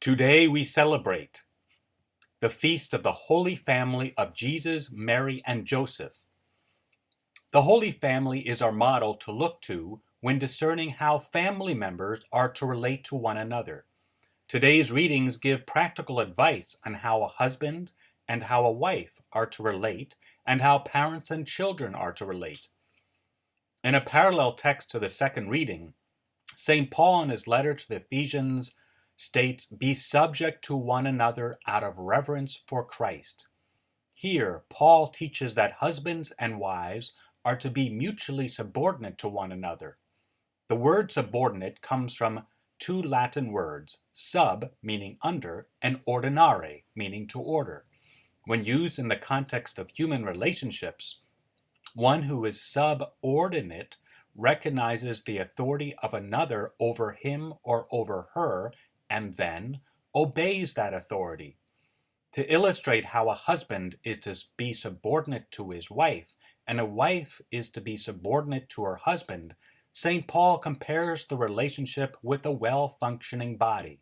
Today we celebrate the feast of the Holy Family of Jesus, Mary, and Joseph. The Holy Family is our model to look to when discerning how family members are to relate to one another. Today's readings give practical advice on how a husband and how a wife are to relate and how parents and children are to relate. In a parallel text to the second reading, St. Paul in his letter to the Ephesians states, "Be subject to one another out of reverence for Christ." Here, Paul teaches that husbands and wives are to be mutually subordinate to one another. The word subordinate comes from two Latin words, sub meaning under and ordinare meaning to order. When used in the context of human relationships, one who is subordinate recognizes the authority of another over him or over her and then obeys that authority. To illustrate how a husband is to be subordinate to his wife and a wife is to be subordinate to her husband, St. Paul compares the relationship with a well-functioning body.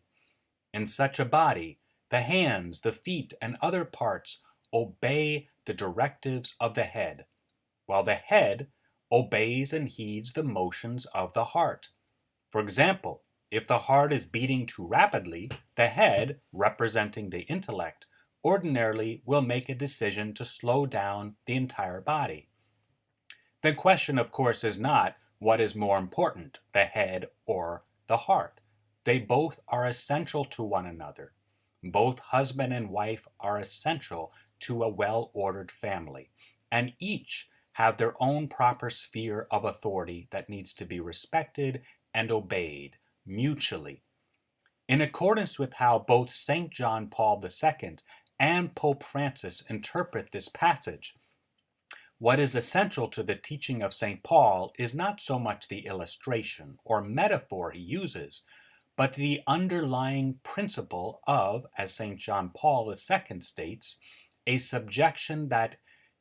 In such a body, the hands, the feet, and other parts obey the directives of the head, while the head obeys and heeds the motions of the heart. For example, if the heart is beating too rapidly, the head, representing the intellect, ordinarily will make a decision to slow down the entire body. The question, of course, is not what is more important, the head or the heart. They both are essential to one another. Both husband and wife are essential to a well-ordered family, and each have their own proper sphere of authority that needs to be respected and obeyed mutually. In accordance with how both St. John Paul II and Pope Francis interpret this passage, what is essential to the teaching of St. Paul is not so much the illustration or metaphor he uses, but the underlying principle of, as St. John Paul II states, a subjection that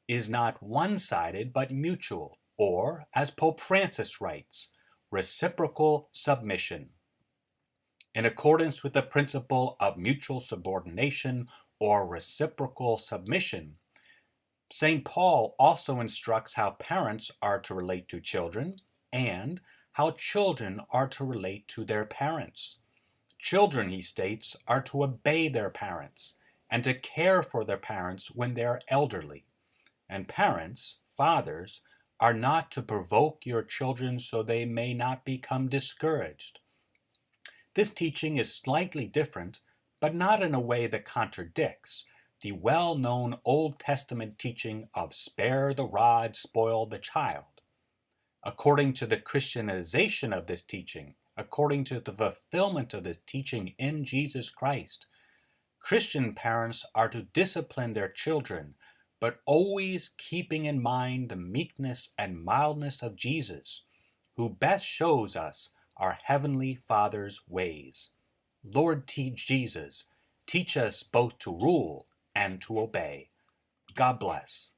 is not one-sided but mutual, or, as Pope Francis writes, reciprocal submission. In accordance with the principle of mutual subordination or reciprocal submission, St. Paul also instructs how parents are to relate to children and how children are to relate to their parents. Children, he states, are to obey their parents and to care for their parents when they are elderly. And parents, fathers, are not to provoke your children so they may not become discouraged. This teaching is slightly different, but not in a way that contradicts the well-known Old Testament teaching of spare the rod, spoil the child. According to the Christianization of this teaching, according to the fulfillment of the teaching in Jesus Christ, Christian parents are to discipline their children, but always keeping in mind the meekness and mildness of Jesus, who best shows us our Heavenly Father's ways. Lord Jesus, teach us both to rule and to obey. God bless.